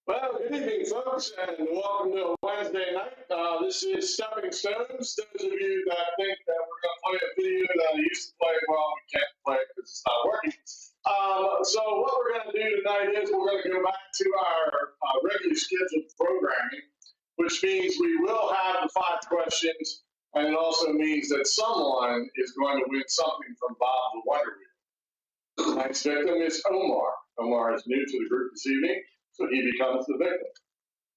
Well, good evening, folks, and welcome to a Wednesday night. This is Stepping Stones. Those of you that think that we're going to play a video that I used to play, well, we can't play it because it's not working. So what we're going to do tonight is we're going to go back to our regularly scheduled programming, which means we will have the 5 questions, and it also means that someone is going to win something from Bob the Wonder Wheel. Tonight's victim is Omar. Omar is new to the group this evening, so he becomes the victim.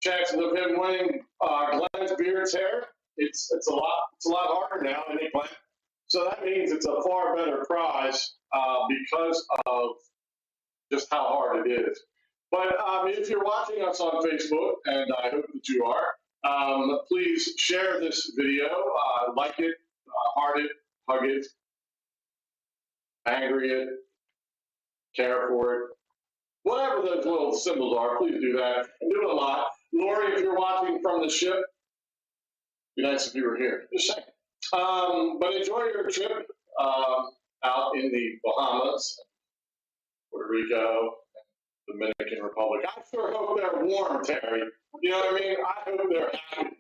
Chances of him winning Glenn's Beard's hair, it's a lot harder now than he planned. So that means it's a far better prize because of just how hard it is. But if you're watching us on Facebook, and I hope that you are, please share this video, like it, heart it, hug it, angry it, care for it. Whatever those little symbols are, please do that. And do it a lot. Lori, if you're watching from the ship, it'd be nice if you were here. Just saying. But enjoy your trip out in the Bahamas, Puerto Rico, Dominican Republic. I sure hope they're warm, Terry. You know what I mean? I hope they're happy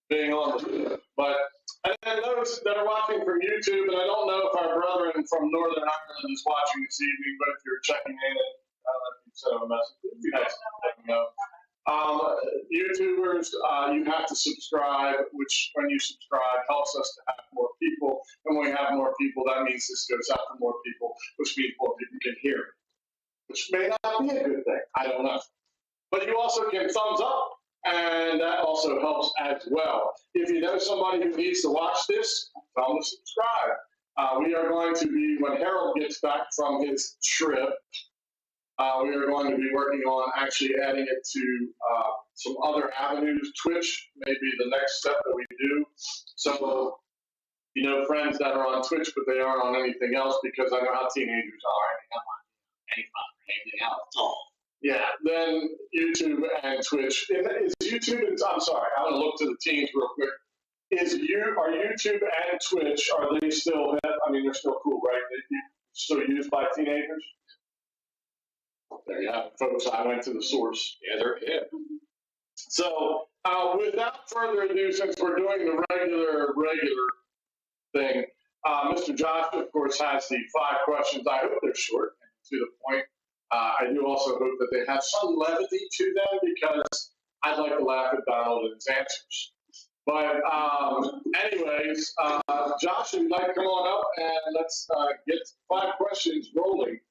being on the ship. But and then those that are watching from YouTube, and I don't know if our brethren from Northern Ireland is watching this evening, but if you're checking in, I don't know if you sent them a message. It'd be nice to let them know. YouTubers, you have to subscribe, which when you subscribe helps us to have more people. And when we have more people, that means this goes out to more people, which means more people can hear it, which may not be a good thing. I don't know. But you also can thumbs up, and that also helps as well. If you know somebody who needs to watch this, tell them to subscribe. We are going to be, when Harold gets back from his trip, we are going to be working on actually adding it to some other avenues. Twitch may be the next step that we do. So, you know, friends that are on Twitch, but they aren't on anything else, because I know how teenagers are. Anything else at all. Yeah, then YouTube and Twitch. Is YouTube, I'm sorry, I'm going to look to the teens real quick. Are YouTube and Twitch, are they still, I mean, they're still cool, right? They're still used by teenagers? There you have it, folks. I went to the source. Yeah, they're hip. So, without further ado, since we're doing the regular thing, Mr. Josh, of course, has the 5 questions. I hope they're short and to the point. I do also hope that they have some levity to them, because I'd like to laugh at Donald and his answers. But anyways, Josh, if you'd like to come on up and let's get 5 questions rolling.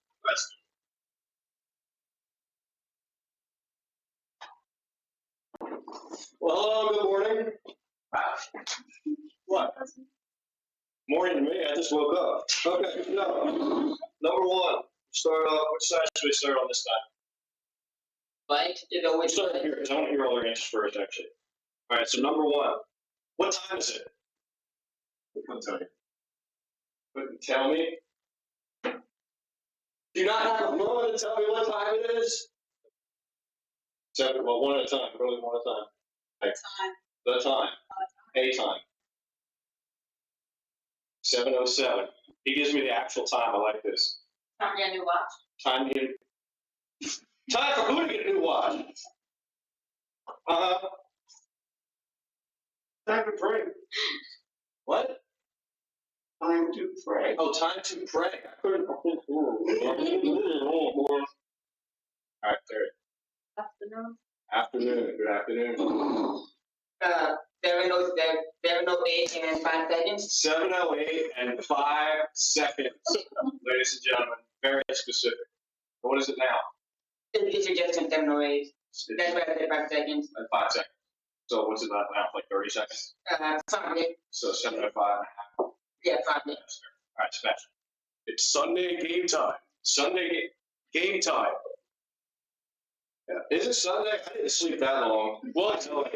Well, hello, good morning. What? Morning to me, I just woke up. Okay, no. Number 1, start off, which side should we start on this time? Like to go which Start way? here, because I want to hear all their answers first, actually. All right, so number 1, what time is it? I'll tell you. Couldn't tell me? Do you not have a moment to tell me what time it is? Well, one at a time, really one at a time. Like, Time. the time. A time. 7:07. He gives me the actual time. I like this. Time to get a new watch. Time to get. Time for who to get a new watch? Time to pray. What? Time to pray. Oh, time to pray. I couldn't. All right, there. Afternoon. Afternoon. Good afternoon. There are no 8 and 5 seconds. 7:08 and 5 seconds, ladies and gentlemen. Very specific. What is it now? It's suggesting 7:08. That's why I said 5 seconds. 5 seconds. So what's it now? Like 30 seconds? 5 minutes. So 7:05 and a half. Yeah, 5 minutes. All right, Sebastian. It's Sunday game time. Sunday game time. Yeah. Is it Sunday? I didn't sleep that long. Well, it's come on,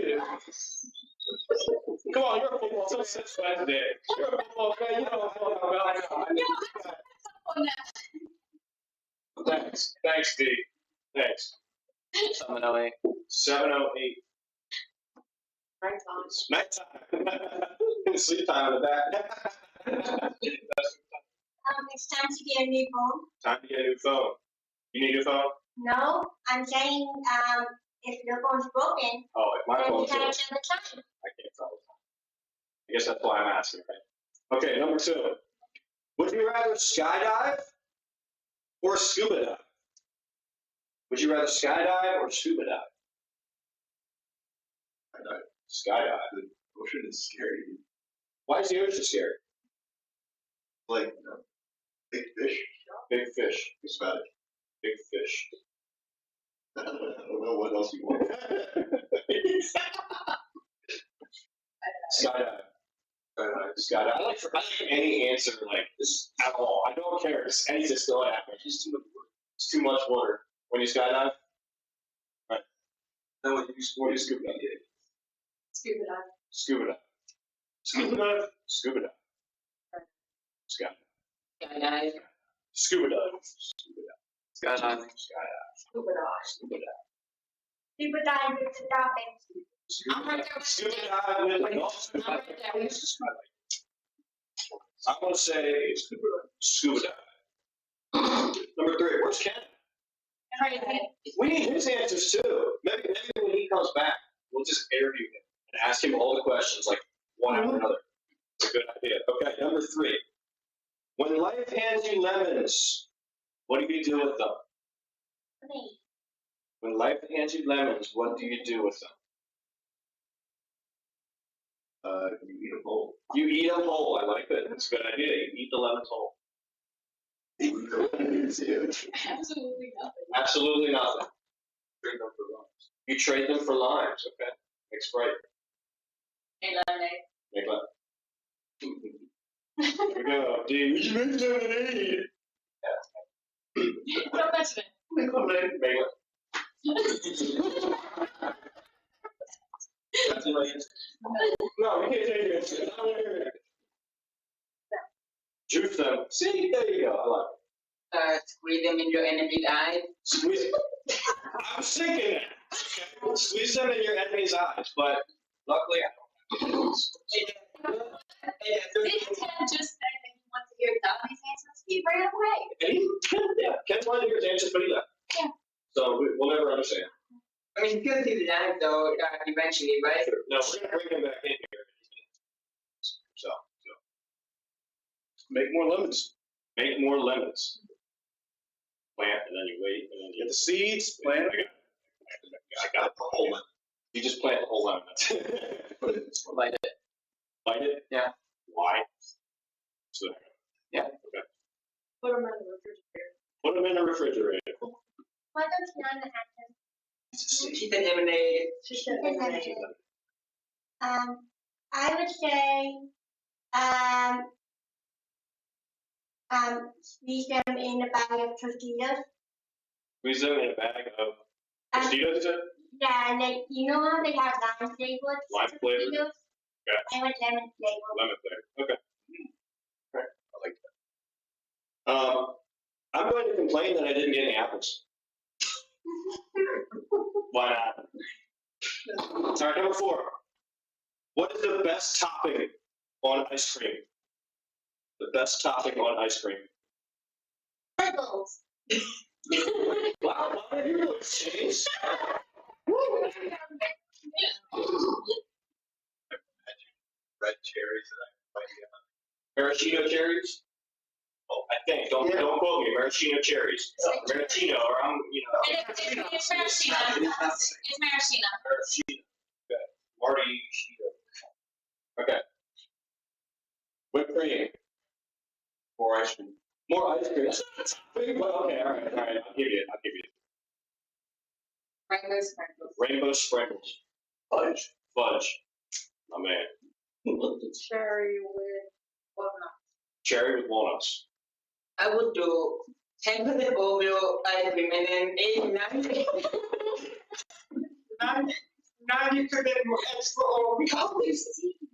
you're a football fan. It's Wednesday. You're a football fan. You know what I'm about. Thanks, D. Thanks. 7:08. 7:08. Night time. Night time. Sleep time in the back. It's time to get a new phone. Time to get a new phone. You need a phone? No, I'm saying if your phone's broken, Oh, if my then phone you gotta goes, tell the time. I can't tell the time. I guess that's why I'm asking, right? Okay, number 2. Would you rather skydive or scuba dive? Would you rather skydive or scuba dive? Skydive. The ocean is scary. Why is the ocean scary? Like, big fish. Big fish. It's about it. Big fish. I don't know what else you want. Skydive. Skydive. I like any answer like this at all. I don't care. Just any just go at me. It's too much water. It's too much water. When you skydive? Right. Then when you scuba dive? Scuba dive. Scuba dive. Scuba dive. Scuba dive. Skydive. Skydive. Scuba dive. Scuba dive. Skydiving. Skydive. Scuba dive. Scuba dive. Scuba dive with the dolphins. Scuba I'm dive. right Scuba there. dive with I'm dolphins. right there. I'm gonna say scuba dive. Number 3. Where's Ken? We need his answers too. Maybe when he comes back, we'll just interview him and ask him all the questions, like one after another. It's a good idea. Okay, number 3. When life hands you lemons, what do you do with them? Me. When life hands you lemons, what do you do with them? You eat a bowl. You eat them whole. I like that. That's a good idea. You eat the lemons whole. Absolutely nothing. Absolutely nothing. Trade them for limes. You trade them for limes. Okay. Make Sprite. And lemonade. Make Here we go. Dude, you make lemonade. Don't mention it. Make lemonade. Make it. That's my answer. No, we can't take your answer. I don't wanna hear it. Juice them. See, there you go. I like it. Squeeze them in your enemy's eye. Squeeze. I was thinking that. Okay. Squeeze them in your enemy's eyes, but luckily I don't. Didn't Ted just say that he wants to hear Donnie's answers? He ran away. And Ken wanted to hear his answers, but he left. Yeah. So we'll never understand. I mean, he'll see the light though, eventually, right? No, we're gonna bring him back in here. So. Make more lemons. Make more lemons. Plant, and then you wait, and then you get the seeds. Plant. I got the whole lemon. You just plant the whole lemon. Put it in this one. Light it. Light it? Yeah. Why? So, Yeah. Okay. Put them in the refrigerator. Put them in the refrigerator. Why don't you know the answer? She's an lemonade. I would say, squeeze them in a bag of tortillas. Squeeze them in a bag of Tostitos, is it? Yeah, and then, you know how they have lime flavored Lime flavored? Tostitos? Yeah. I want lemon flavored. Lemon flavor. Okay. Okay. I like that. I'm going to complain that I didn't get any apples. Why not? All right, number 4. What is the best topping on ice cream? The best topping on ice cream. Pickles. Wow, Mom, you look changed. Red cherries that I might get. Maraschino cherries? Oh, I think. Don't quote me. Maraschino cherries. Maraschino, or I'm, It's maraschino. It's maraschino. Maraschino. Okay. Marty Sheeta. Okay. Whipped cream. More ice cream. More ice cream. That's not a topping, but okay, all right. I'll give you it. Rainbow sprinkles. Rainbow sprinkles. Fudge. My man. Cherry with walnut. Cherry with walnuts. I would do 10% Oreo ice cream and then 90% more extra Oreo.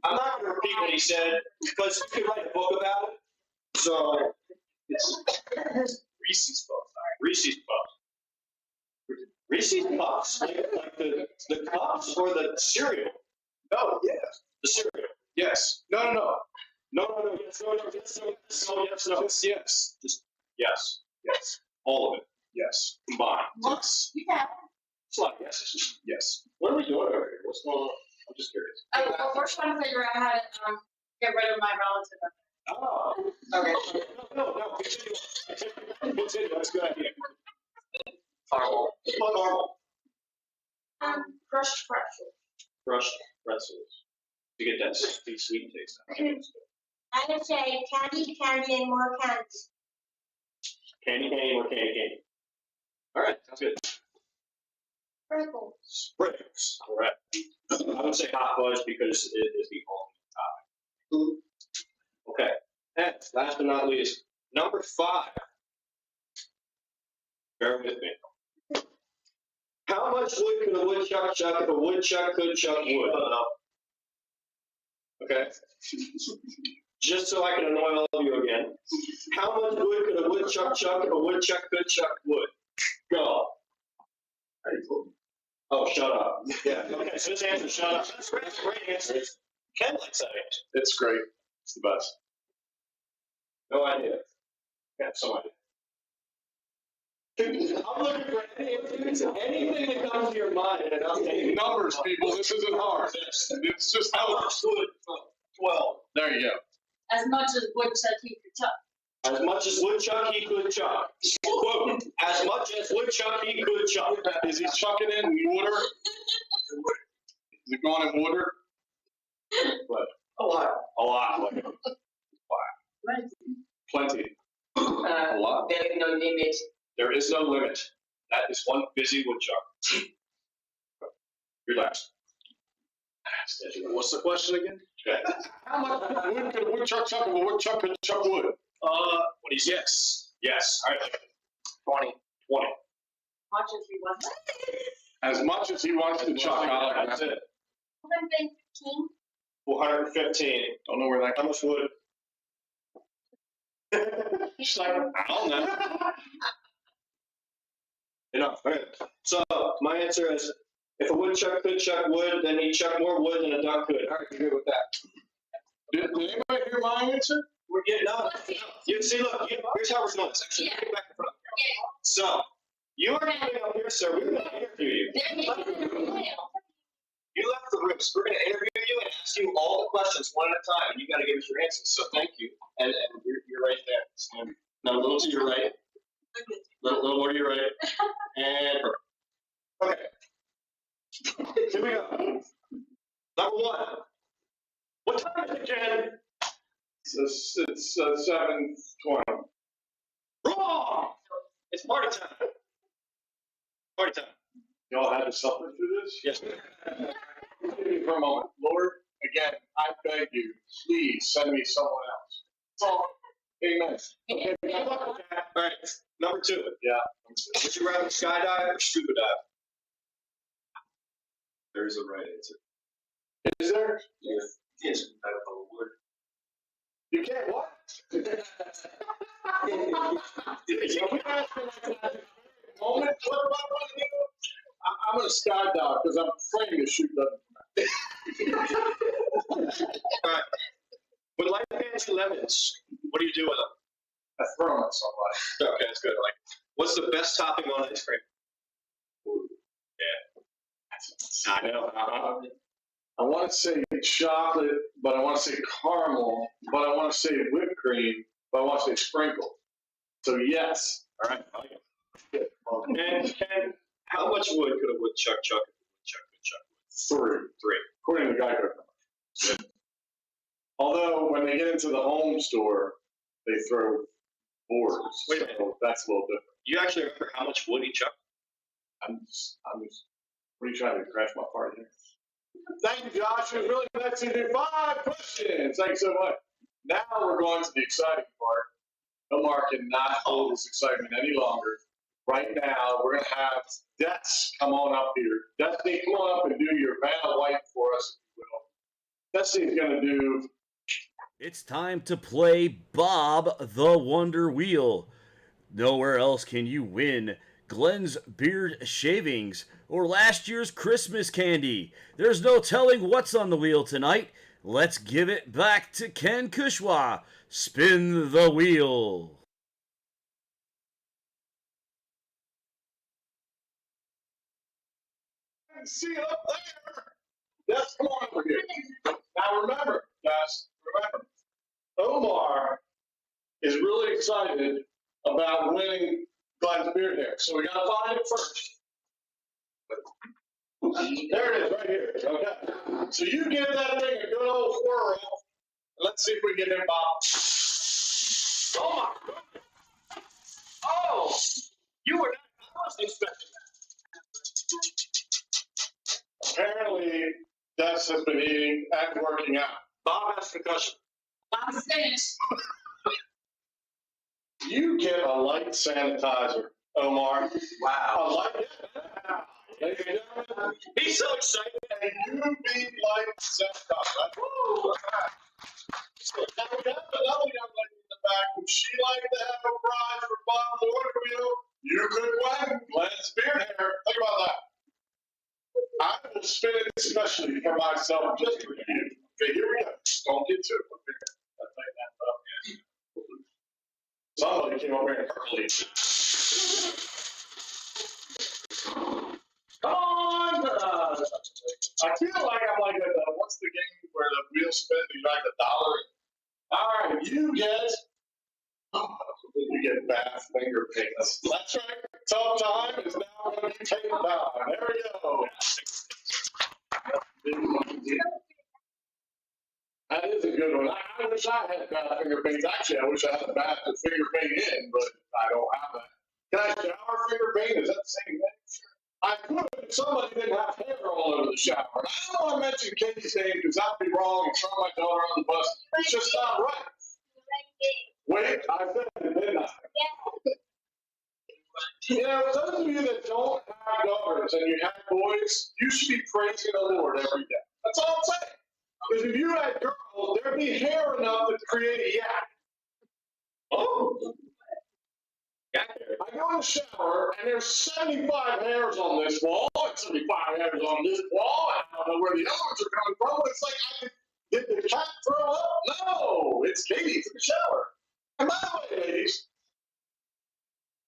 I'm not going to repeat what he said because you could write a book about it. So it's Reese's Puffs. Reese's Puffs. Reese's Puffs, like the cups or the cereal. No, yes, The cereal. yes. No. No. Yes, no. Yes, no. Yes, no. Just yes. Just yes. Yes. All of it Yes. combined. Yes. Yeah. It's a lot of guesses. Yes. What are we doing over here? What's going on? I'm just curious. Well, we're trying to figure out how to, get rid of my relative. Oh. Okay. No, continue. Continue, that's a good idea. Caramel. What normal? Crushed pretzel. Crushed pretzels. To get that sweet taste. I would say candy, candy, and more candy. Candy cane or candy cane. All right, sounds good. Sprinkles. Sprinkles, correct. I would say hot fudge because it is the only topic. Okay, and last but not least, number 5. Bear with me. How much wood could a woodchuck chuck if a woodchuck could chuck wood? Okay. Just so I can annoy all of you again. How much wood could a woodchuck chuck if a woodchuck could chuck wood? Go. Oh, shut up. Yeah, okay, so this answer, shut up. That's great, great answer. Ken likes that answer. It's great. It's the best. No idea. Yeah, some idea. I'm looking for anything that comes to your mind, and I'll take it. Numbers, people, this isn't hard. It's just How numbers. much wood? 12. There you go. As much as woodchuck he could chuck. As much as woodchuck he could chuck. Quote, as much as woodchuck he could chuck. Is he chucking in water? Is it going in water? A lot. A lot. Like, plenty. A lot. There is no limit. There is no limit. That is one busy woodchuck. Relax. What's the question again? Okay. How much wood could a woodchuck chuck if a woodchuck could chuck wood? What do you say? Yes. All right. 20. 20. Much as he wants. As much as he wants to chuck, I like That's that. it. 115. 415. Don't know where that How much wood? She's like, I don't know. Enough. All right. So my answer is, if a woodchuck could chuck wood, then he'd chuck more wood than a duck could. All right, you're good with that. Did anybody hear my answer? We're getting up. Let's see. You see, look, here's how we're doing this. Actually, Yeah. get back in front. So, you are coming up here, sir. We're going to interview you. There he is. You left the room, so we're going to interview you and ask you all the questions one at a time, and you got to give us your answers. So, thank you. And you're right there. Stand. Now, a little to your right. Little more to your right. And perfect. Okay. Here we go. Number 1. What time is it, Ken? It's 7:20. Wrong! It's party time. Party time. Y'all had to suffer through this? Yes. Give me for a moment. Lord, again, I beg you, please send me someone else. Oh, amen. Okay, good luck with that. All right. Number 2. Yeah. Would you rather skydive or scuba dive? There is a right answer. Is there? Yes. Yes. Wood. You can't what? Moment, what am I going to do? I'm going to skydive because I'm afraid to shoot doesn't come out. All right. With light fancy lemons, what do you do with them? I throw them at somebody. Okay, that's good. Like, what's the best topping on ice cream? Yeah. I know. I want to say chocolate, but I want to say caramel, but I want to say whipped cream, but I want to say sprinkle. So yes. All right. I like it. And how much wood could a woodchuck chuck if a woodchuck could chuck wood? 3, according to Geico. Although when they get into the home store, they throw boards. Wait a minute. So that's a little different. You actually remember how much wood he chucked? I'm just, what are you trying to crash my party here? Thank you, Josh. It was really nice to do 5 questions. Thanks so much. Now we're going to the exciting part. Omar cannot hold his excitement any longer. Right now, we're going to have Des come on up here. Destiny, come on up and do your Vanna White for us, if you will. Destiny's going to do. It's time to play Bob the Wonder Wheel. Nowhere else can you win Glenn's beard shavings or last year's Christmas candy. There's no telling what's on the wheel tonight. Let's give it back to Ken Kushwa. Spin the wheel. can see it up there. Yes, come on over here. Now remember, guys, remember, Omar is really excited about winning Glenn's beard hair. So we gotta find it first. There it is, right here. Okay. So you give that thing a good old whirl. Let's see if we can get him Bob. Oh my goodness. Oh, you were not, I wasn't expecting that. Apparently, Des has been eating and working out. Bob has concussion. I'm finished. You get a light sanitizer, Omar. Wow. A light. Ladies and gentlemen, he's so excited. And you beat light sanitizer. Woo! Now we have another young lady in the back. Would she like to have a prize for Bob Waterville? You could win Glenn's beard hair. Think about that. I will spin it especially for myself, just for you. Okay, here we go. Don't get too quick. Somebody came over here early. Come on! I feel like I'm like, what's the game where the wheel spins and you like $1? All right, you get bad finger paints. That's right. Tough time is now going to be taken down. There we go. That is a good one. I wish I had bad finger paints. Actually, I wish I had a bad finger paint in, but I don't have that. Can I shower finger paint? Is that the same thing? I could if somebody didn't have hair all over the shower. And I don't want to mention Katie's name because that'd be wrong and throw my daughter on the bus. It's just not right. Wait, I said it, didn't I? You know, those of you that don't have daughters and you have boys, you should be praising the Lord every day. That's all I'm saying. Because if you had girls, there'd be hair enough to create a yak. Oh. I go in the shower, and there's 75 hairs on this wall, and 75 hairs on this wall. I don't know where the other ones are coming from. It's like, did the cat throw up? No, it's Katie in the shower. And by the way, ladies,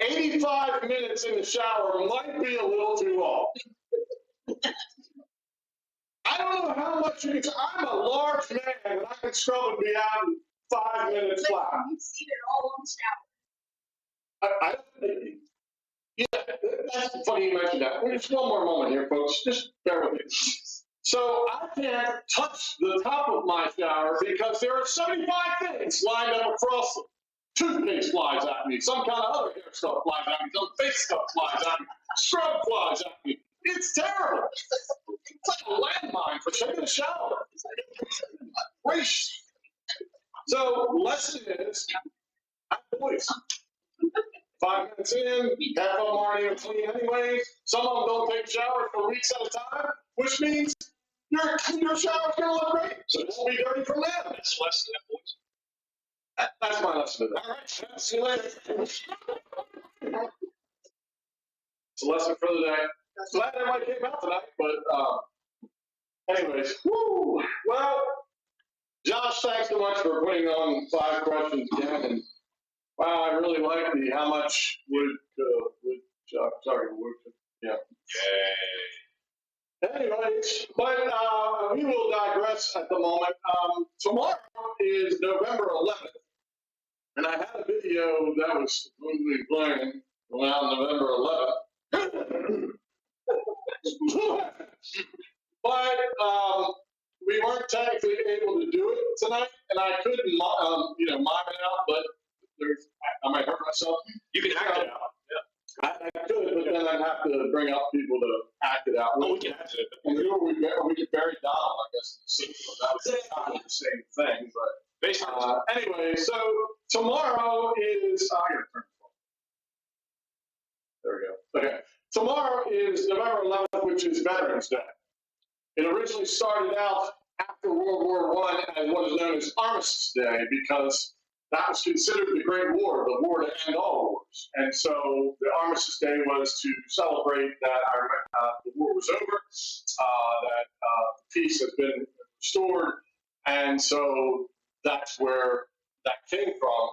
85 minutes in the shower might be a little too long. I don't know how much you can. I'm a large man, and I can scrub and be out in 5 minutes flat. You've seen it all on the shower. Yeah, that's funny you mentioned that. Just one more moment here, folks. Just bear with me. So I can't touch the top of my shower because there are 75 things lined up across them. Toothpaste flies at me. Some kind of other hair stuff flies at me. Some face stuff flies at me. Scrub flies at me. It's terrible. It's like a landmine for taking a shower. Gracious. So, lesson is, boys. 5 minutes in, half of them aren't even clean anyways. Some of them don't take showers for weeks at a time, which means your shower's gonna look great. So it won't be dirty from them. That's less than that, boys. That's my lesson today. All right, see you later. It's a lesson for the day. Glad everybody came out tonight, but anyways, woo. Well, Josh, thanks so much for putting on 5 questions again. And wow, I really like the how much would yeah. Anyways, but we will digress at the moment. Tomorrow is November 11th, and I had a video that was supposedly playing around November 11th. But we weren't technically able to do it tonight, and I couldn't, mime it out, but I might hurt myself. You can act it out. I could, but then I'd have to bring up people to act it out. Oh, we can act it. And who are we could bury Donald, I guess, in the sequel. That was kind of the same thing, but Basically, anyway, so tomorrow is, I gotta turn the phone. There we go. Okay. Tomorrow is November 11th, which is Veterans Day. It originally started out after World War I as what is known as Armistice Day because that was considered the Great War, the war to end all wars. And so the Armistice Day was to celebrate that the war was over, that peace has been restored, and so that's where that came from.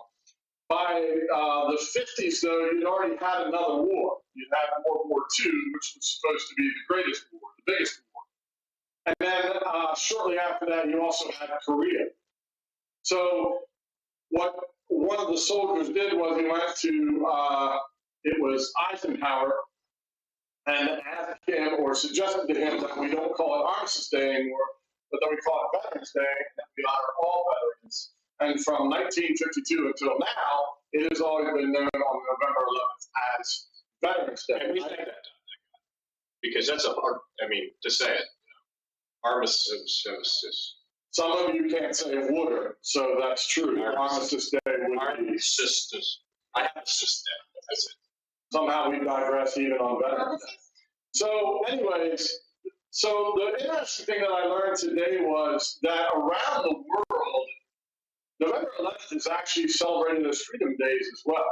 By the 50s, though, you'd already had another war. You'd had World War II, which was supposed to be the greatest war, the biggest war. And then shortly after that, you also had Korea. So what one of the soldiers did was he went to, it was Eisenhower, and asked him or suggested to him that we don't call it Armistice Day anymore, but that we call it Veterans Day, and we honor all veterans. And from 1952 until now, it has always been known on November 11th as Veterans Day. And we think that, because that's a hard, I mean, to say it, armistice. Some of you can't say water, so that's true. Armistice Day would be. Armistice. I have a system. That's it. Somehow we digress even on Veterans Day. So anyways, so the interesting thing that I learned today was that around the world, November 11th is actually celebrated as Freedom Days as well.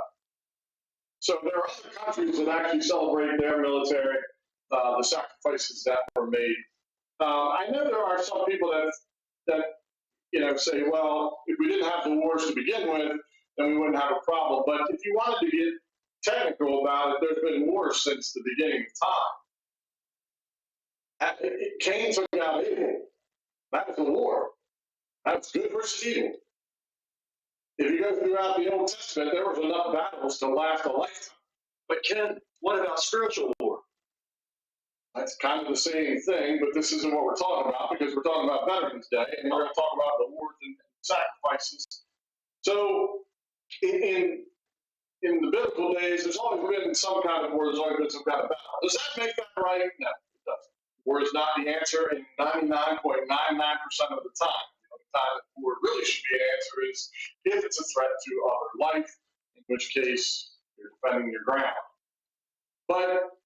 So there are other countries that actually celebrate their military, the sacrifices that were made. I know there are some people that say, well, if we didn't have the wars to begin with, then we wouldn't have a problem. But if you wanted to get technical about it, there's been wars since the beginning of time. Cain took out Abel. That was a war. That's good versus evil. If you go throughout the Old Testament, there was enough battles to last a lifetime. But Ken, what about spiritual war? That's kind of the same thing, but this isn't what we're talking about because we're talking about Veterans Day, and we're going to talk about the wars and sacrifices. So, in the biblical days, there's always been some kind of war, there's always been some kind of battle. Does that make that right? No, it doesn't. War is not the answer in 99.99% of the time. The time that war really should be an answer is if it's a threat to other life, in which case you're defending your ground. But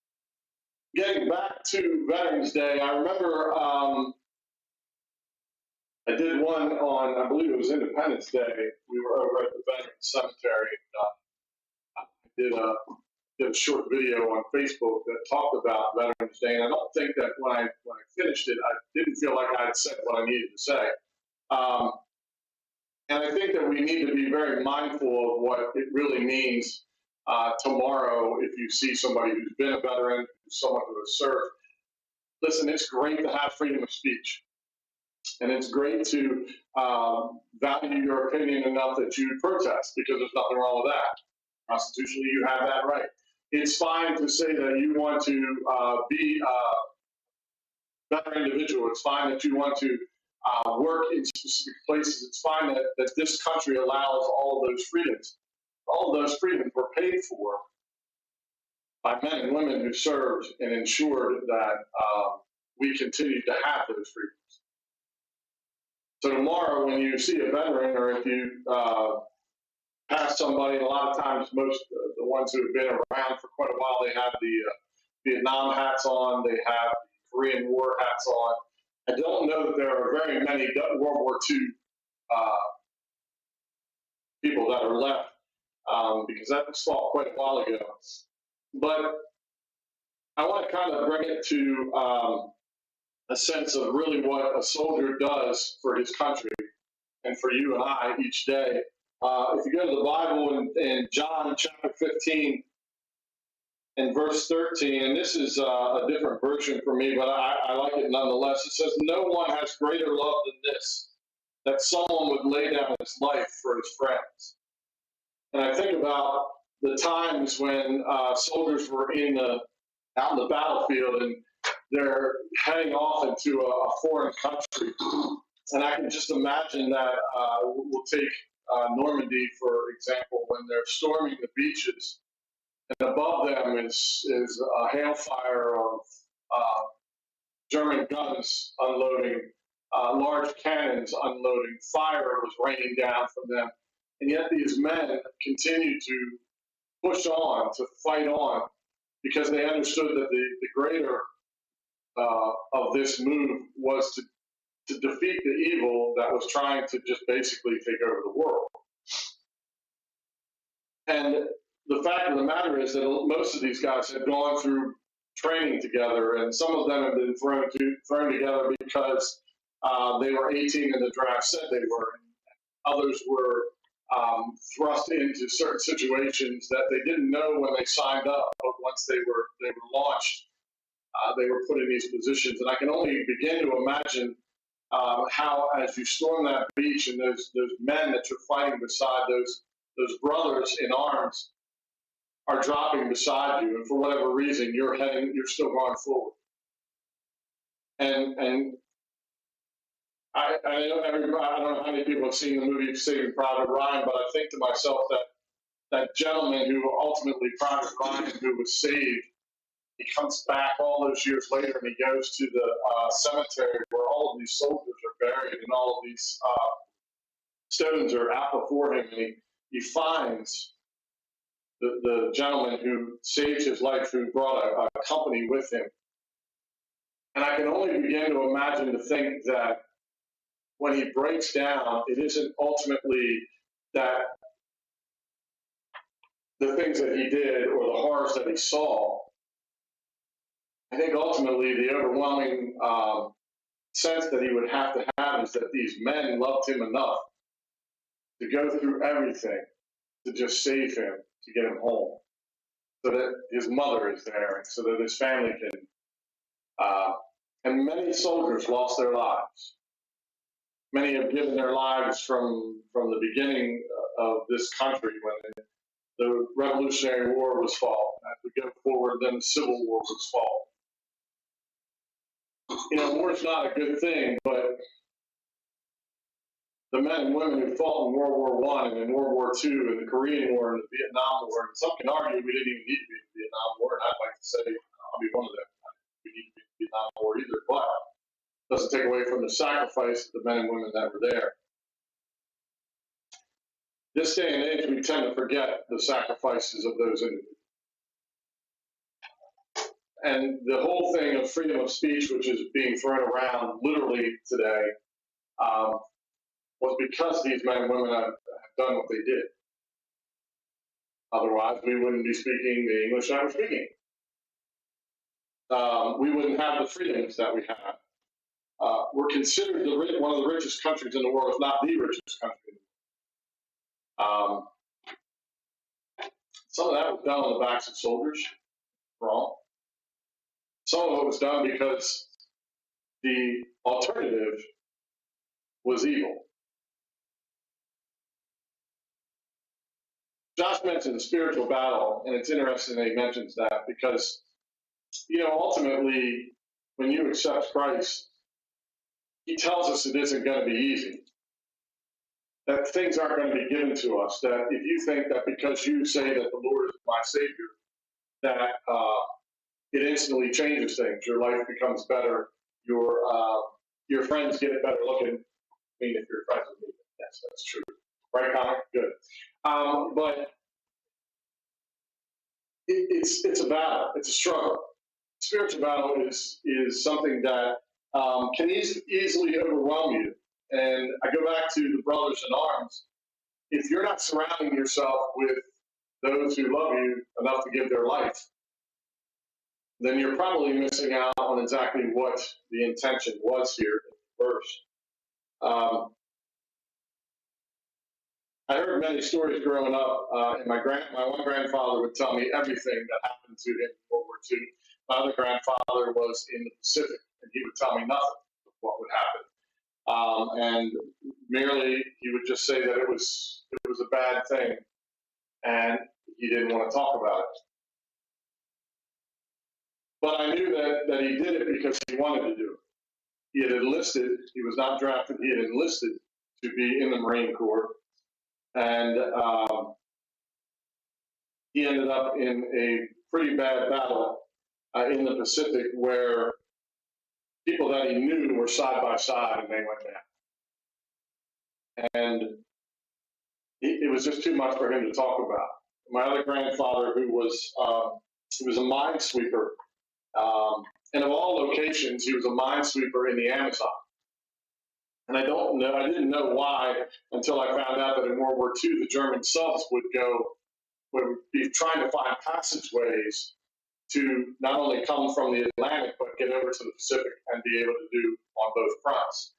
getting back to Veterans Day, I remember I did one on, I believe it was Independence Day. We were over at the Veterans Cemetery, and I did a short video on Facebook that talked about Veterans Day. And I don't think that when I finished it, I didn't feel like I had said what I needed to say. And I think that we need to be very mindful of what it really means tomorrow if you see somebody who's been a veteran, someone who has served. Listen, it's great to have freedom of speech. And it's great to value your opinion enough that you protest, because there's nothing wrong with that. Constitutionally, you have that right. It's fine to say that you want to be a better individual. It's fine that you want to work in specific places. It's fine that this country allows all of those freedoms. All of those freedoms were paid for by men and women who served and ensured that we continue to have those freedoms. So tomorrow, when you see a veteran, or if you pass somebody, and a lot of times most the ones who have been around for quite a while, they have the Vietnam hats on, they have the Korean War hats on. I don't know that there are very many World War II people that are left, because that was fought quite a while ago. But I want to kind of bring it to a sense of really what a soldier does for his country and for you and I each day. If you go to the Bible in John chapter 15 and verse 13, and this is a different version for me, but I like it nonetheless. It says, "No one has greater love than this, that someone would lay down his life for his friends." And I think about the times when soldiers were out in the battlefield and they're heading off into a foreign country. And I can just imagine that we'll take Normandy, for example, when they're storming the beaches, and above them is a hailfire of German guns unloading, large cannons unloading, fire was raining down from them. And yet these men continue to push on, to fight on, because they understood that the greater of this move was to defeat the evil that was trying to just basically take over the world. And the fact of the matter is that most of these guys had gone through training together, and some of them have been thrown together because they were 18 and the draft said they were. And others were thrust into certain situations that they didn't know when they signed up, but once they were launched, they were put in these positions. And I can only begin to imagine how, as you storm that beach, and those men that you're fighting beside, those brothers in arms, are dropping beside you, and for whatever reason, you're still going forward. And I don't know how many people have seen the movie Saving Private Ryan, but I think to myself that gentleman who ultimately, Private Ryan, who was saved, he comes back all those years later and he goes to the cemetery where all of these soldiers are buried and all of these stones are out before him, and he finds the gentleman who saved his life, who brought a company with him. And I can only begin to imagine to think that when he breaks down, it isn't ultimately that the things that he did or the horrors that he saw. I think ultimately the overwhelming sense that he would have to have is that these men loved him enough to go through everything to just save him, to get him home, so that his mother is there, and so that his family can. And many soldiers lost their lives. Many have given their lives from the beginning of this country when the Revolutionary War was fought. As we go forward, then the Civil War was fought. You know, war is not a good thing, but the men and women who fought in World War I and in World War II and the Korean War and the Vietnam War, and some can argue we didn't even need to be in the Vietnam War, and I'd like to say I'll be one of them. We need to be in the Vietnam War either, but it doesn't take away from the sacrifice of the men and women that were there. This day and age, we tend to forget the sacrifices of those individuals. And the whole thing of freedom of speech, which is being thrown around literally today, was because these men and women have done what they did. Otherwise, we wouldn't be speaking the English that we're speaking. We wouldn't have the freedoms that we have. We're considered one of the richest countries in the world, if not the richest country in the world. Some of that was done on the backs of soldiers, wrong. Some of it was done because the alternative was evil. Josh mentioned the spiritual battle, and it's interesting that he mentions that because, you know, ultimately, when you accept Christ, he tells us it isn't going to be easy, that things aren't going to be given to us, that if you think that because you say that the Lord is my Savior, that it instantly changes things, your life becomes better, your friends get better looking. I mean, if you're friends with me, yes, that's true. Right, Connor? Good. But it's a battle. It's a struggle. Spiritual battle is something that can easily overwhelm you. And I go back to the brothers in arms. If you're not surrounding yourself with those who love you enough to give their life, then you're probably missing out on exactly what the intention was here in the verse. I heard many stories growing up, and my one grandfather would tell me everything that happened to him in World War II. My other grandfather was in the Pacific, and he would tell me nothing of what would happen. And merely, he would just say that it was a bad thing, and he didn't want to talk about it. But I knew that he did it because he wanted to do it. He had enlisted. He was not drafted. He had enlisted to be in the Marine Corps. And he ended up in a pretty bad battle in the Pacific where people that he knew were side by side and they went down. And it was just too much for him to talk about. My other grandfather, who was he was a minesweeper, and of all locations, he was a minesweeper in the Amazon. And I didn't know why until I found out that in World War II, the German subs would be trying to find passageways to not only come from the Atlantic, but get over to the Pacific and be able to do on both fronts.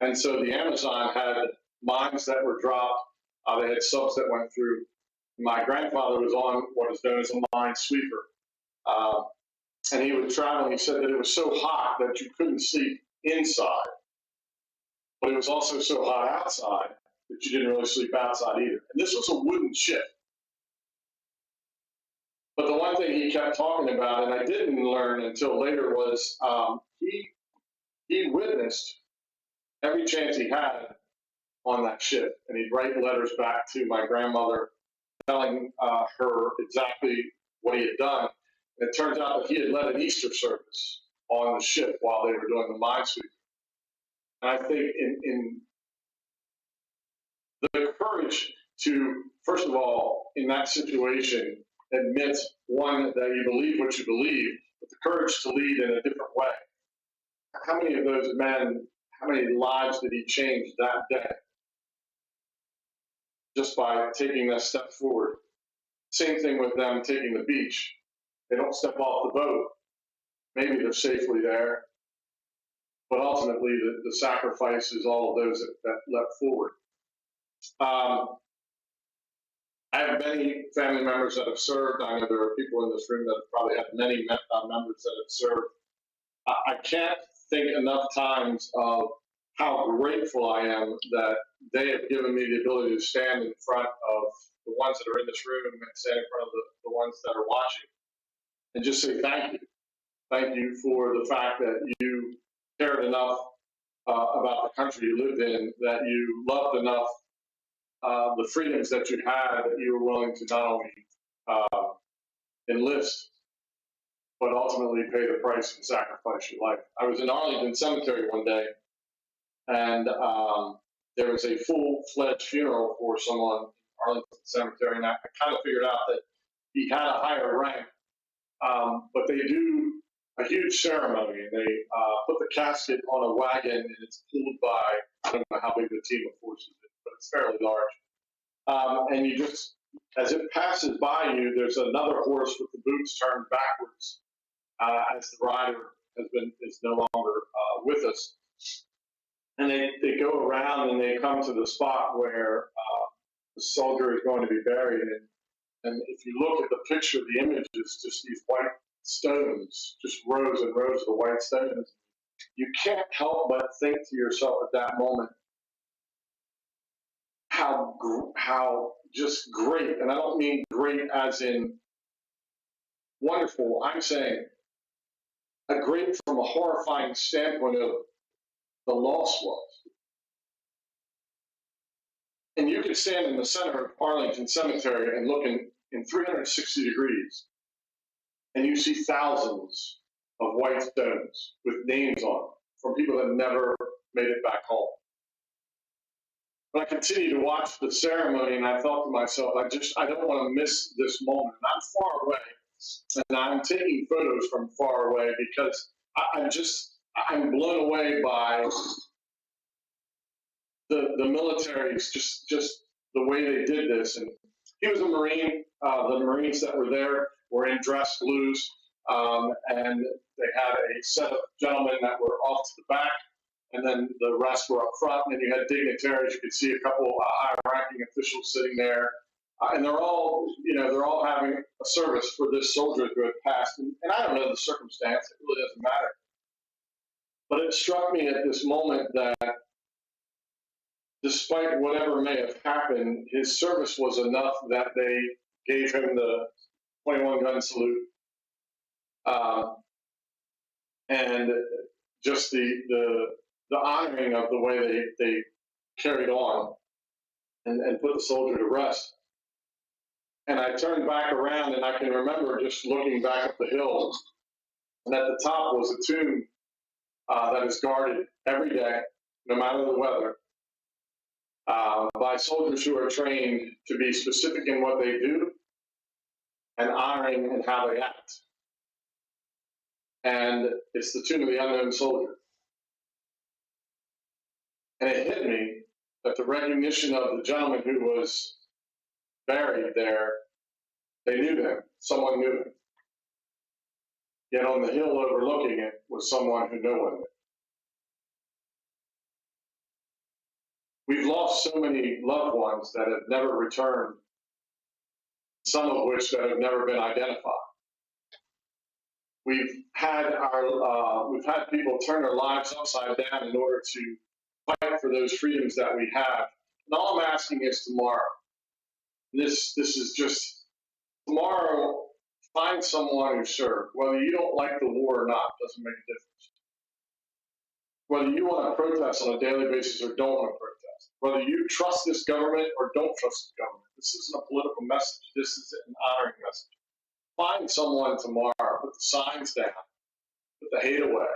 And so the Amazon had mines that were dropped They had subs that went through. My grandfather was on what is known as a mine sweeper. And he was traveling. He said that it was so hot that you couldn't sleep inside, but it was also so hot outside that you didn't really sleep outside either. And this was a wooden ship. But the one thing he kept talking about, and I didn't learn until later, was he witnessed every chance he had on that ship, and he'd write letters back to my grandmother telling her exactly what he had done. And it turns out that he had led an Easter service on the ship while they were doing the minesweeping. And I think in the courage to, first of all, in that situation, admit, one, that you believe what you believe, but the courage to lead in a different way. How many of those men, how many lives did he change that day? Just by taking that step forward. Same thing with them taking the beach. They don't step off the boat. Maybe they're safely there, but ultimately the sacrifice is all of those that leapt forward. I have many family members that have served. I know there are people in this room that probably have many members that have served. I can't think enough times of how grateful I am that they have given me the ability to stand in front of the ones that are in this room and stand in front of the ones that are watching and just say thank you. Thank you for the fact that you cared enough about the country you lived in, that you loved enough the freedoms that you had, that you were willing to not only enlist, but ultimately pay the price and sacrifice your life. I was in Arlington Cemetery one day, and there was a full-fledged funeral for someone in Arlington Cemetery, and I kind of figured out that he had a higher rank, but they do a huge ceremony. They put the casket on a wagon, and it's pulled by, I don't know how big the team of horses is, but it's fairly large. And you just, as it passes by you, there's another horse with the boots turned backwards, as the rider is no longer with us. And they go around and they come to the spot where the soldier is going to be buried. And if you look at the picture, the image is just these white stones, just rows and rows of white stones. You can't help but think to yourself at that moment, how just great, and I don't mean great as in wonderful, I'm saying a great from a horrifying standpoint of the loss was. And you could stand in the center of Arlington Cemetery and look in 360 degrees, and you see thousands of white stones with names on them from people that never made it back home. But I continued to watch the ceremony, and I thought to myself, I don't want to miss this moment. And I'm far away, and I'm taking photos from far away because I'm blown away by the military's just the way they did this. And he was a Marine. The Marines that were there were in dress blues, and they had a set of gentlemen that were off to the back, and then the rest were up front. And then you had dignitaries. You could see a couple high-ranking officials sitting there, and they're all having a service for this soldier who had passed. And I don't know the circumstance; it really doesn't matter. But it struck me at this moment that, despite whatever may have happened, his service was enough that they gave him the 21-gun salute, and just the honoring of the way they carried on and put the soldier to rest. And I turned back around, and I can remember just looking back up the hill, and at the top was a tomb that is guarded every day, no matter the weather, by soldiers who are trained to be specific in what they do and honoring in how they act. And it's the tomb of the unknown soldier. And it hit me that the recognition of the gentleman who was buried there, they knew him, someone knew him. Yet on the hill overlooking it was someone who no one knew. We've lost so many loved ones that have never returned, some of which that have never been identified. We've had people turn their lives upside down in order to fight for those freedoms that we have. And all I'm asking is tomorrow. This is just tomorrow. Find someone who served. Whether you don't like the war or not doesn't make a difference. Whether you want to protest on a daily basis or don't want to protest. Whether you trust this government or don't trust this government. This isn't a political message. This is an honoring message. Find someone tomorrow, put the signs down, put the hate away.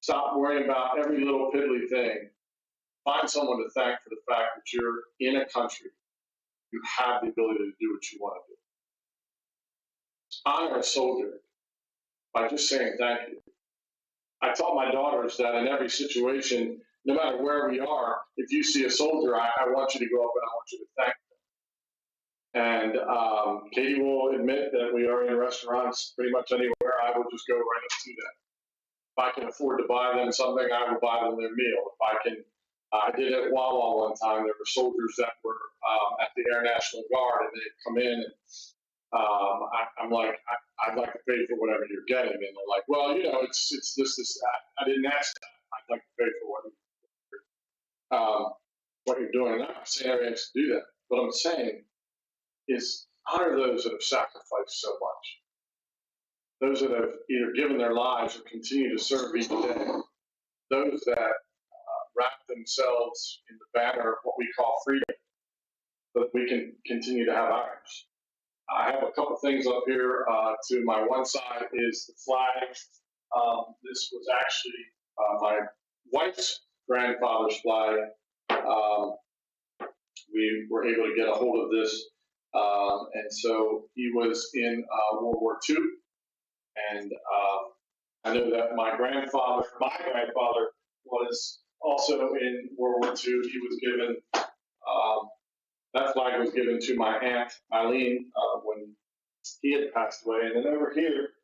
Stop worrying about every little piddly thing. Find someone to thank for the fact that you're in a country. You have the ability to do what you want to do. Honor a soldier by just saying thank you. I taught my daughters that in every situation, no matter where we are, if you see a soldier, I want you to go up and I want you to thank them. And Katie will admit that we are in restaurants pretty much anywhere. I will just go right up to them. If I can afford to buy them something, I will buy them their meal. If I can, I did it at Wawa one time. There were soldiers that were at the Air National Guard, and they'd come in, and I'm like, I'd like to pay for whatever you're getting, and they're like, well, you know, it's this, that. I didn't ask that. I'd like to pay for what you're doing. And I'm not saying everyone has to do that. What I'm saying is honor those that have sacrificed so much. Those that have either given their lives or continue to serve each day. Those that wrap themselves in the banner of what we call freedom, so that we can continue to have ours. I have a couple things up here. To my one side is the flag. This was actually my wife's grandfather's flag. We were able to get a hold of this. And so he was in World War II. And I know that my grandfather was also in World War II. He was given, that flag was given to my aunt, Eileen, when he had passed away. And then over here,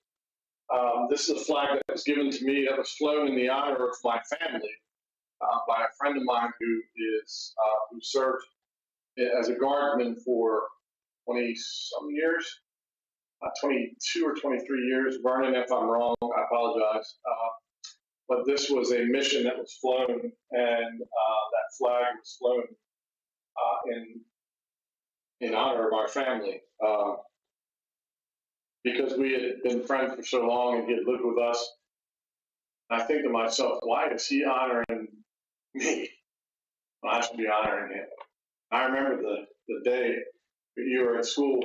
this is a flag that was given to me that was flown in the honor of my family by a friend of mine who served as a guardsman for 20-some years, 22 or 23 years. Vernon, if I'm wrong, I apologize. But this was a mission that was flown, and that flag was flown in honor of our family. Because we had been friends for so long and he had lived with us, I think to myself, why is he honoring me? Well, I should be honoring him. I remember the day that you were at school,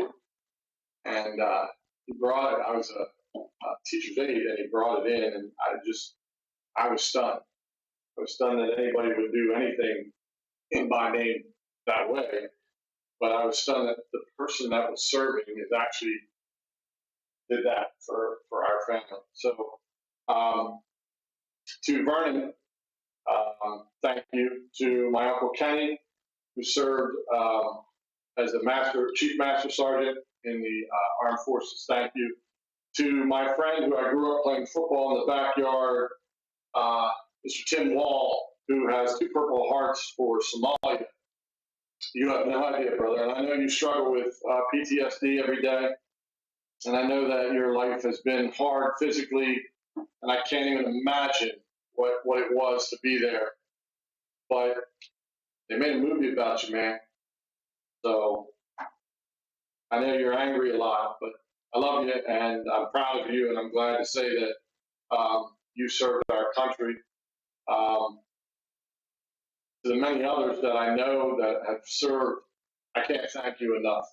and he brought it. I was a teacher's aide, and he brought it in, and I was stunned. I was stunned that anybody would do anything in my name that way, but I was stunned that the person that was serving is actually did that for our family. So to Vernon, thank you. To my Uncle Kenny, who served as the Chief Master Sergeant in the Armed Forces, thank you. To my friend who I grew up playing football in the backyard, Mr. Tim Wall, who has 2 Purple Hearts for Somalia. You have no idea, brother. And I know you struggle with PTSD every day. And I know that your life has been hard physically, and I can't even imagine what it was to be there. But they made a movie about you, man. So I know you're angry a lot, but I love you, and I'm proud of you, and I'm glad to say that you served our country. To the many others that I know that have served, I can't thank you enough.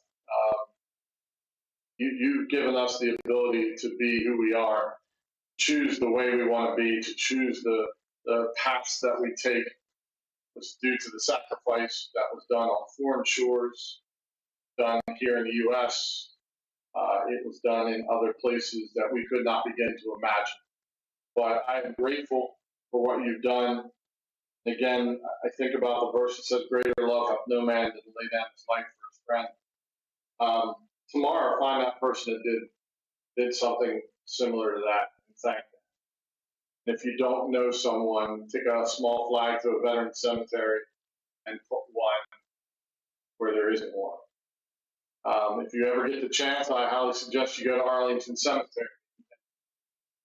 You've given us the ability to be who we are, choose the way we want to be, to choose the paths that we take. Was due to the sacrifice that was done on foreign shores, done here in the U.S. It was done in other places that we could not begin to imagine. But I am grateful for what you've done. Again, I think about the verse that says, greater love hath no man than to lay down his life for his friend. Tomorrow, find that person that did something similar to that and thank them. If you don't know someone, take a small flag to a veteran cemetery there isn't one. If you ever get the chance, I highly suggest you go to Arlington Cemetery.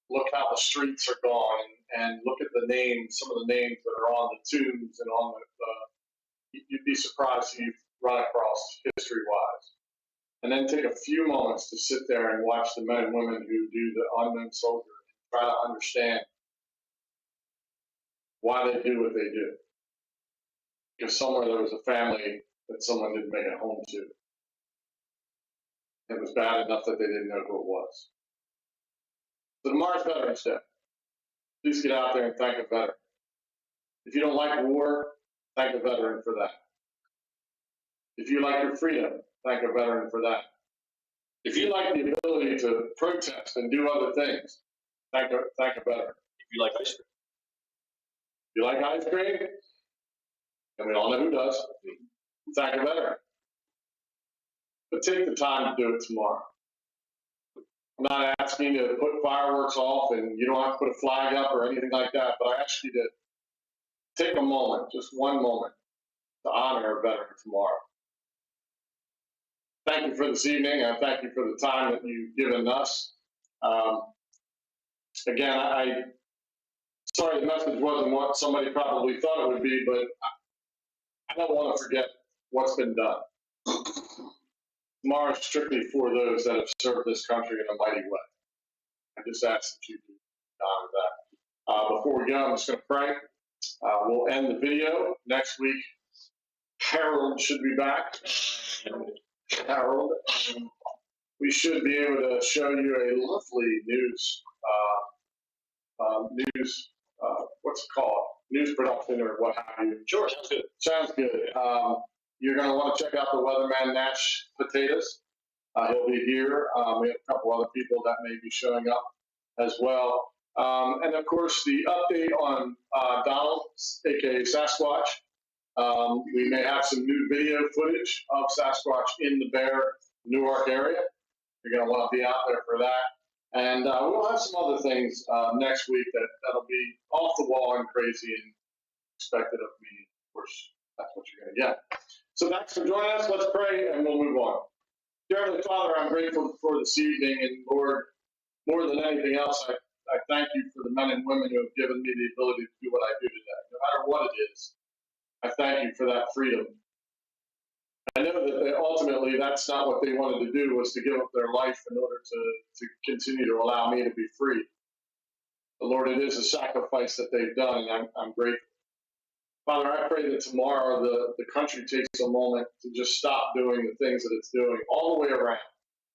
Look how the streets are gone and look at the names, some of the names that are on the tombs and on you'd be surprised who you've run across history-wise. And then take a few moments to sit there and watch the men and women who do the unknown soldier and try to understand why they do what they do. Because somewhere there was a family that someone didn't make it home to. It was bad enough that they didn't know who it was. So tomorrow's Veterans Day. Please get out there and thank a veteran. If you don't like war, thank a veteran for that. If you like your freedom, thank a veteran for that. If you like the ability to protest and do other things, thank a veteran. If you like ice cream. If you like ice cream, and we all know who does, thank a veteran. But take the time to do it tomorrow. I'm not asking you to put fireworks off and you don't have to put a flag up or anything like that, but I ask you to take a moment, just one moment, to honor a veteran tomorrow. Thank you for this evening, and thank you for the time that you've given us. Again, sorry the message wasn't what somebody probably thought it would be, but I don't want to forget what's been done. Tomorrow is strictly for those that have served this country in a mighty way. I just ask that you honor that. Before we go, I'm just going to pray. We'll end the video. Next week, Harold should be back. Harold, we should be able to show you a lovely news, what's it called? News production or what have you. Sure, sounds good. Sounds good. You're going to want to check out the Weatherman Nash potatoes. He'll be here. We have a couple other people that may be showing up as well. And of course, the update on Donald, aka Sasquatch. We may have some new video footage of Sasquatch in the Bear, Newark area. You're going to want to be out there for that. And we'll have some other things next week that'll be off the wall and crazy and expected of me. Of course, that's what you're going to get. So thanks for joining us. Let's pray and we'll move on. Dear Heavenly Father, I'm grateful for this evening, and Lord, more than anything else, I thank you for the men and women who have given me the ability to do what I do today. No matter what it is, I thank you for that freedom. I know that ultimately that's not what they wanted to do, was to give up their life in order to continue to allow me to be free. But Lord, it is a sacrifice that they've done, and I'm grateful. Father, I pray that tomorrow the country takes a moment to just stop doing the things that it's doing all the way around,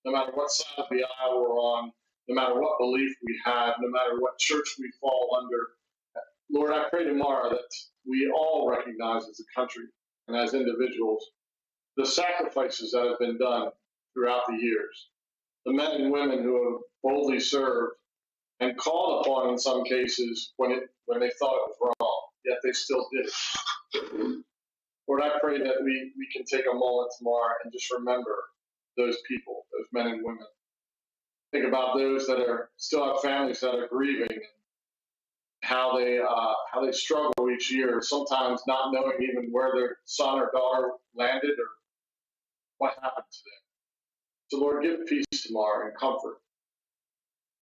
no matter what side of the aisle we're on, no matter what belief we have, no matter what church we fall under. Lord, I pray tomorrow that we all recognize as a country and as individuals the sacrifices that have been done throughout the years, the men and women who have boldly served and called upon in some cases when they thought it was wrong, yet they still did it. Lord, I pray that we can take a moment tomorrow and just remember those people, those men and women. Think about those that still have families that are grieving, how they struggle each year, sometimes not knowing even where their son or daughter landed or what happened to them. So Lord, give peace tomorrow and comfort.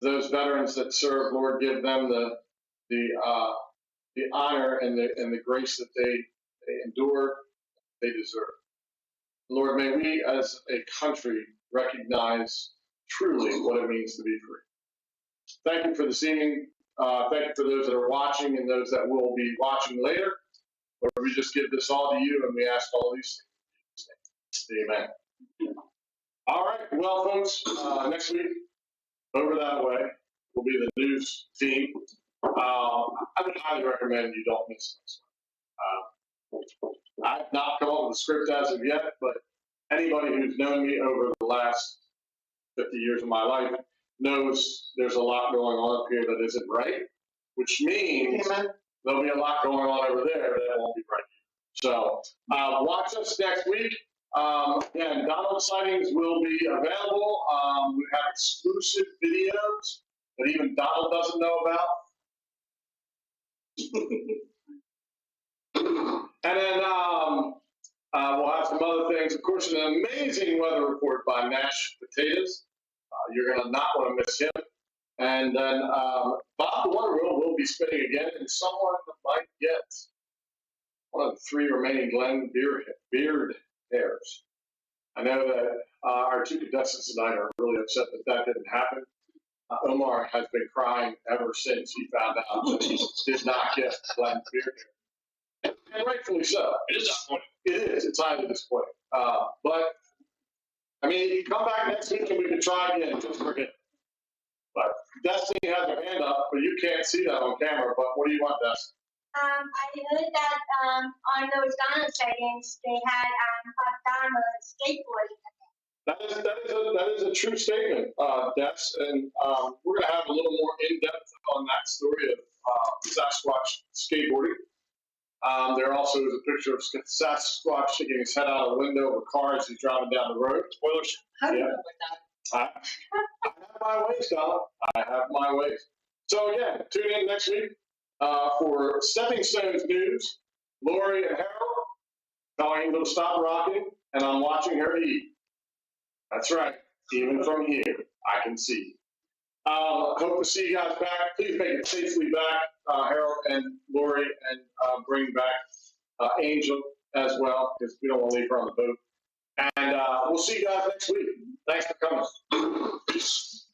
Those veterans that serve, Lord, give them the honor and the grace that they endured, they deserve. Lord, may we as a country recognize truly what it means to be free. Thank you for this evening. Thank you for those that are watching and those that will be watching later. Lord, we just give this all to you and we ask all these things. Amen. All right. Well, folks, next week, over that way, will be the news team. I would highly recommend you don't miss this one. I've not come up with a script as of yet, but anybody who's known me over the last 50 years of my life knows there's a lot going on up here that isn't right, which means there'll be a lot going on over there that won't be right. So watch us next week. Again, Donald sightings will be available. We have exclusive videos that even Donald doesn't know about. And then we'll have some some other things. Of course, an amazing weather report by Nash Potatoes. You're going to not want to miss him. And then Bob the Wonder Wheel will be spinning again, and someone might get one of the 3 remaining Glenn Beard hairs. I know that our 2 contestants tonight are really upset that didn't happen. Omar has been crying ever since he found out that he did not get Glenn Beard hair. And rightfully so. It is disappointing. It is. It's highly disappointing. But, I mean, you come back next week and we can try again just for him. But Destiny has her hand up, but you can't see that on camera. But what do you want, Destiny? I heard that on those Ghana settings, they had Ghana skateboarding. That is a true statement, Des, and we're going to have a little more in-depth on that story of Sasquatch skateboarding. There also is a picture of Sasquatch sticking his head out a window of a car as he's driving down the road. Spoilers. How do you Yeah. know about that? I have my ways, Donna. I have my ways. So again, tune in next week for Stepping Stones News. Lori and Harold telling them to stop rocking, and I'm watching her eat. That's right. Even from here, I can see. Hope to see you guys back. Please make it safely back, Harold and Lori, and bring back Angel as well, because we don't want to leave her on the boat. And we'll see you guys next week. Thanks for coming. Peace.